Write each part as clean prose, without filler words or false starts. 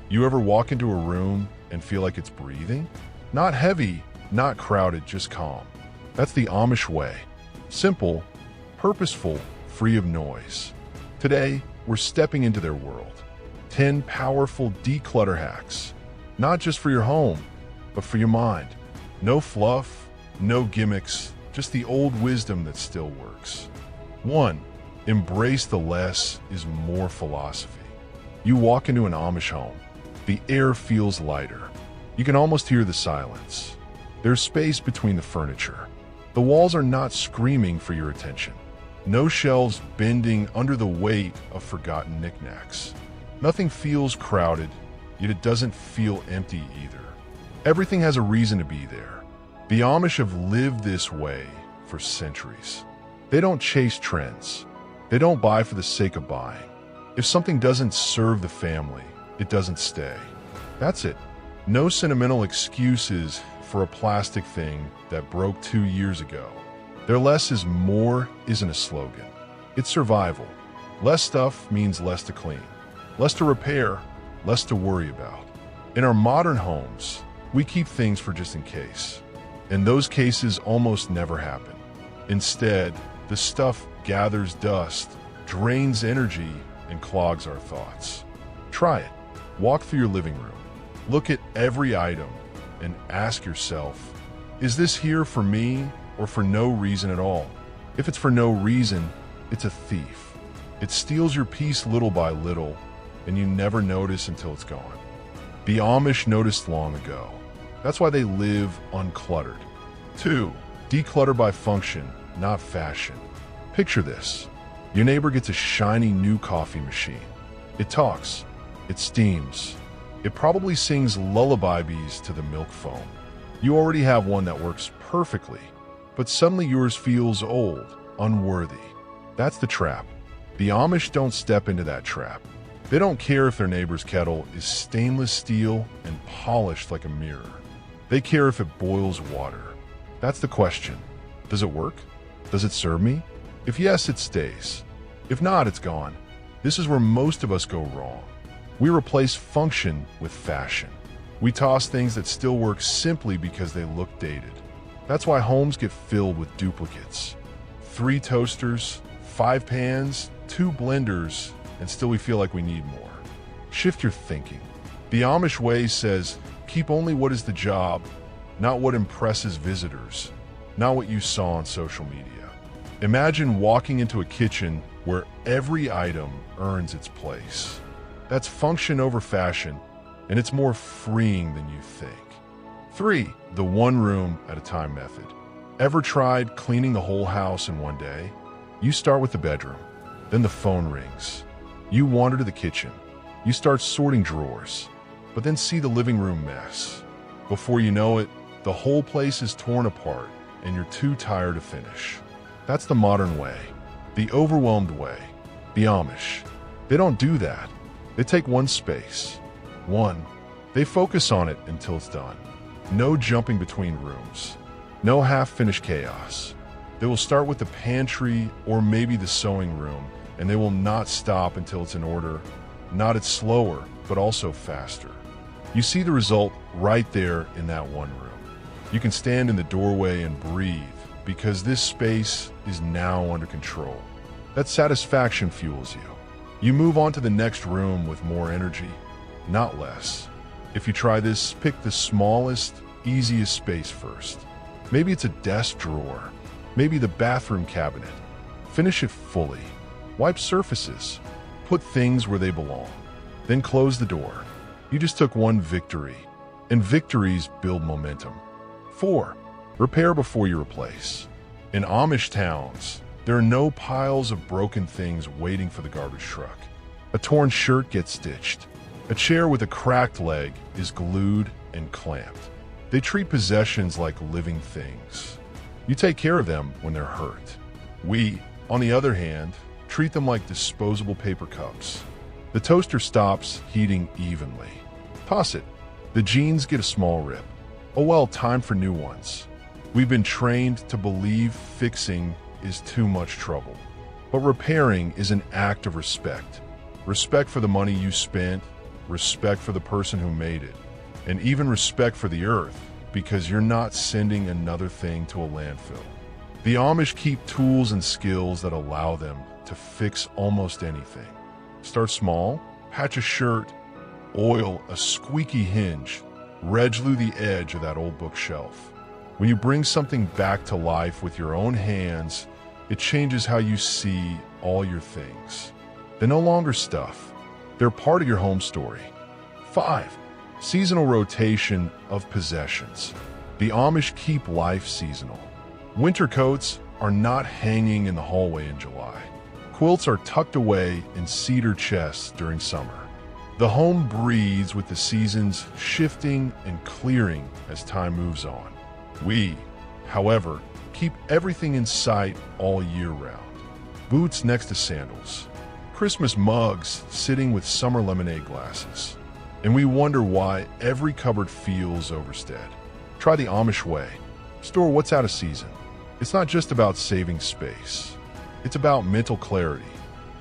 You ever walk into a room and feel like it's breathing? Not heavy, not crowded, just calm. That's the Amish way. Simple, purposeful, free of noise. Today, we're stepping into their world. 10 powerful declutter hacks. Not just for your home, but for your mind. No fluff, no gimmicks, just the old wisdom that still works. 1. Embrace the less is more philosophy. You walk into an Amish home. The air feels lighter. You can almost hear the silence. There's space between the furniture. The walls are not screaming for your attention. No shelves bending under the weight of forgotten knickknacks. Nothing feels crowded, yet it doesn't feel empty either. Everything has a reason to be there. The Amish have lived this way for centuries. They don't chase trends. They don't buy for the sake of buying. If something doesn't serve the family, it doesn't stay. That's it. No sentimental excuses for a plastic thing that broke 2 years ago. Their less is more isn't a slogan. It's survival. Less stuff means less to clean, less to repair, less to worry about. In our modern homes, we keep things for just in case. And those cases almost never happen. Instead, the stuff gathers dust, drains energy, and clogs our thoughts. Try it. Walk through your living room. Look at every item and ask yourself, is this here for me or for no reason at all? If it's for no reason, it's a thief. It steals your peace little by little, and you never notice until it's gone. The Amish noticed long ago. That's why they live uncluttered. 2. Declutter by function, not fashion. Picture this. Your neighbor gets a shiny new coffee machine. It talks. It steams. It probably sings lullabies to the milk foam. You already have one that works perfectly, but suddenly yours feels old, unworthy. That's the trap. The Amish don't step into that trap. They don't care if their neighbor's kettle is stainless steel and polished like a mirror. They care if it boils water. That's the question. Does it work? Does it serve me? If yes, it stays. If not, it's gone. This is where most of us go wrong. We replace function with fashion. We toss things that still work simply because they look dated. That's why homes get filled with duplicates. 3 toasters, 5 pans, 2 blenders, and still we feel like we need more. Shift your thinking. The Amish way says, keep only what is the job, not what impresses visitors, not what you saw on social media. Imagine walking into a kitchen where every item earns its place. That's function over fashion, and it's more freeing than you think. 3. The one room at a time method. Ever tried cleaning the whole house in one day? You start with the bedroom, then the phone rings. You wander to the kitchen. You start sorting drawers, but then see the living room mess. Before you know it, the whole place is torn apart, and you're too tired to finish. That's the modern way, the overwhelmed way. The Amish, they don't do that. They take one space. They focus on it until it's done. No jumping between rooms. No half-finished chaos. They will start with the pantry or maybe the sewing room, and they will not stop until it's in order. Not it's slower, but also faster. You see the result right there in that one room. You can stand in the doorway and breathe because this space is now under control. That satisfaction fuels you. You move on to the next room with more energy, not less. If you try this, pick the smallest, easiest space first. Maybe it's a desk drawer, maybe the bathroom cabinet. Finish it fully. Wipe surfaces. Put things where they belong. Then close the door. You just took one victory, and victories build momentum. 4. Repair before you replace. In Amish towns, there are no piles of broken things waiting for the garbage truck. A torn shirt gets stitched. A chair with a cracked leg is glued and clamped. They treat possessions like living things. You take care of them when they're hurt. We, on the other hand, treat them like disposable paper cups. The toaster stops heating evenly. Toss it. The jeans get a small rip. Oh well, time for new ones. We've been trained to believe fixing is too much trouble. But repairing is an act of respect. Respect for the money you spent, respect for the person who made it, and even respect for the earth, because you're not sending another thing to a landfill. The Amish keep tools and skills that allow them to fix almost anything. Start small, patch a shirt, oil a squeaky hinge, glue the edge of that old bookshelf. When you bring something back to life with your own hands, it changes how you see all your things. They're no longer stuff. They're part of your home story. 5. Seasonal rotation of possessions. The Amish keep life seasonal. Winter coats are not hanging in the hallway in July. Quilts are tucked away in cedar chests during summer. The home breathes with the seasons shifting and clearing as time moves on. We, however, keep everything in sight all year round. Boots next to sandals. Christmas mugs sitting with summer lemonade glasses. And we wonder why every cupboard feels overstead. Try the Amish way. Store what's out of season. It's not just about saving space. It's about mental clarity.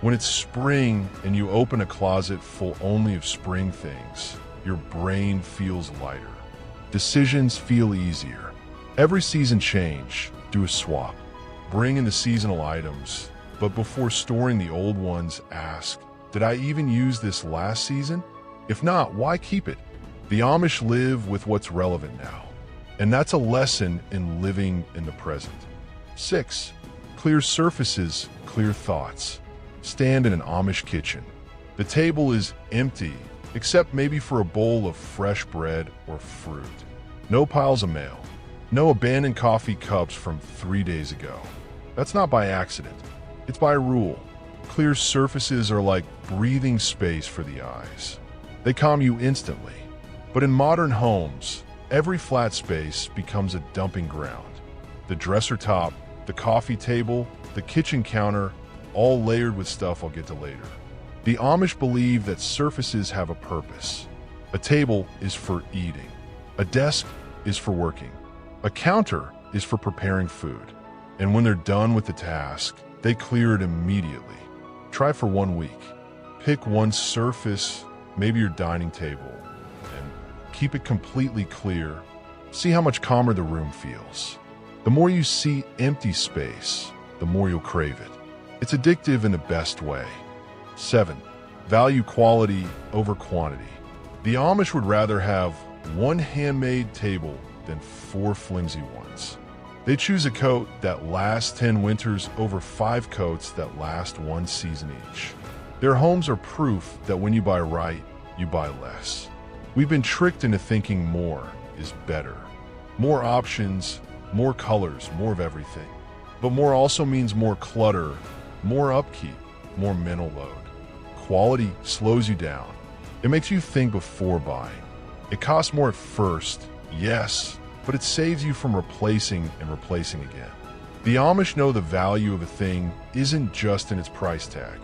When it's spring and you open a closet full only of spring things, your brain feels lighter. Decisions feel easier. Every season change, do a swap. Bring in the seasonal items, but before storing the old ones, ask, did I even use this last season? If not, why keep it? The Amish live with what's relevant now, and that's a lesson in living in the present. 6. Clear surfaces, clear thoughts. Stand in an Amish kitchen. The table is empty, except maybe for a bowl of fresh bread or fruit. No piles of mail. No abandoned coffee cups from 3 days ago. That's not by accident. It's by rule. Clear surfaces are like breathing space for the eyes. They calm you instantly. But in modern homes, every flat space becomes a dumping ground. The dresser top, the coffee table, the kitchen counter, all layered with stuff I'll get to later. The Amish believe that surfaces have a purpose. A table is for eating. A desk is for working. A counter is for preparing food. And when they're done with the task, they clear it immediately. Try for 1 week. Pick one surface, maybe your dining table, and keep it completely clear. See how much calmer the room feels. The more you see empty space, the more you'll crave it. It's addictive in the best way. 7. Value quality over quantity. The Amish would rather have one handmade table than 4 flimsy ones. They choose a coat that lasts 10 winters over 5 coats that last 1 season each. Their homes are proof that when you buy right, you buy less. We've been tricked into thinking more is better. More options, more colors, more of everything. But more also means more clutter, more upkeep, more mental load. Quality slows you down. It makes you think before buying. It costs more at first, yes, but it saves you from replacing and replacing again. The Amish know the value of a thing isn't just in its price tag.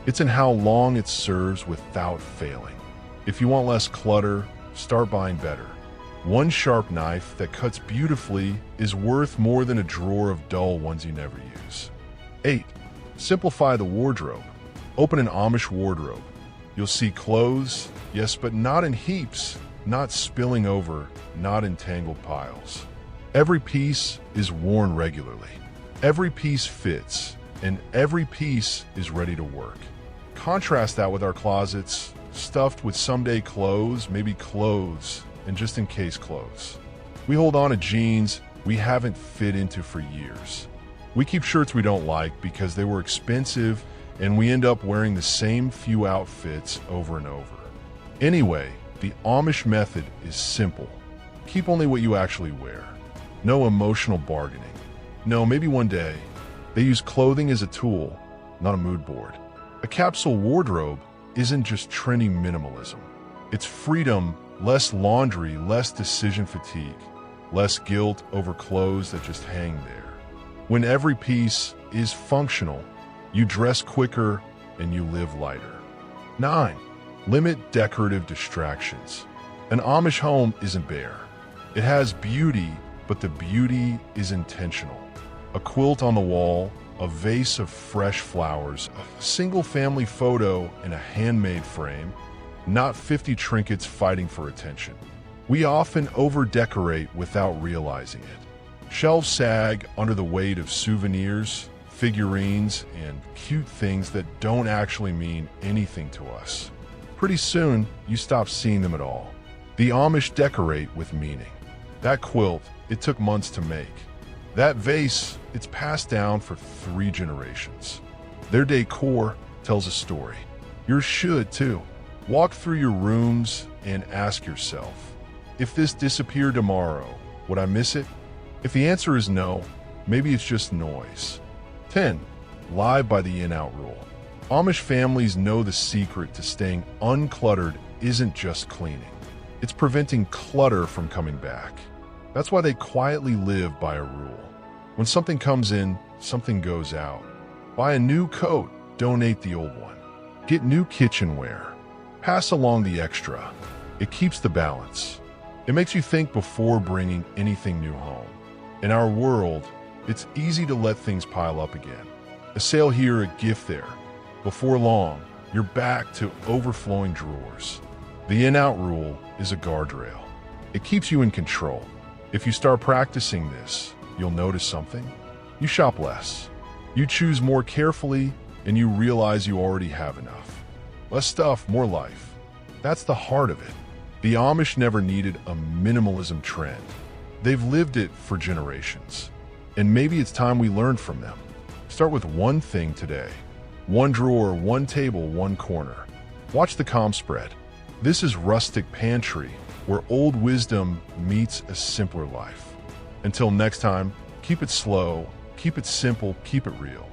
It's in how long it serves without failing. If you want less clutter, start buying better. One sharp knife that cuts beautifully is worth more than a drawer of dull ones you never use. 8. Simplify the wardrobe. Open an Amish wardrobe. You'll see clothes, yes, but not in heaps, not spilling over, not in tangled piles. Every piece is worn regularly. Every piece fits, and every piece is ready to work. Contrast that with our closets, stuffed with someday clothes, maybe clothes, and just in case clothes. We hold on to jeans we haven't fit into for years. We keep shirts we don't like because they were expensive, and we end up wearing the same few outfits over and over. Anyway, the Amish method is simple. Keep only what you actually wear. No emotional bargaining. No, maybe one day. They use clothing as a tool, not a mood board. A capsule wardrobe isn't just trendy minimalism. It's freedom, less laundry, less decision fatigue, less guilt over clothes that just hang there. When every piece is functional, you dress quicker and you live lighter. 9. Limit decorative distractions. An Amish home isn't bare. It has beauty, but the beauty is intentional. A quilt on the wall, a vase of fresh flowers, a single family photo in a handmade frame. not 50 trinkets fighting for attention. We often over-decorate without realizing it. Shelves sag under the weight of souvenirs, figurines, and cute things that don't actually mean anything to us. Pretty soon, you stop seeing them at all. The Amish decorate with meaning. That quilt, it took months to make. That vase, it's passed down for 3 generations. Their decor tells a story. Yours should, too. Walk through your rooms and ask yourself, if this disappeared tomorrow, would I miss it? If the answer is no, maybe it's just noise. 10. Live by the in-out rule. Amish families know the secret to staying uncluttered isn't just cleaning. It's preventing clutter from coming back. That's why they quietly live by a rule. When something comes in, something goes out. Buy a new coat, donate the old one. Get new kitchenware. Pass along the extra. It keeps the balance. It makes you think before bringing anything new home. In our world, it's easy to let things pile up again. A sale here, a gift there. Before long, you're back to overflowing drawers. The in-out rule is a guardrail. It keeps you in control. If you start practicing this, you'll notice something. You shop less. You choose more carefully, and you realize you already have enough. Less stuff, more life. That's the heart of it. The Amish never needed a minimalism trend. They've lived it for generations. And maybe it's time we learn from them. Start with one thing today. One drawer, one table, one corner. Watch the calm spread. This is Rustic Pantry, where old wisdom meets a simpler life. Until next time, keep it slow, keep it simple, keep it real.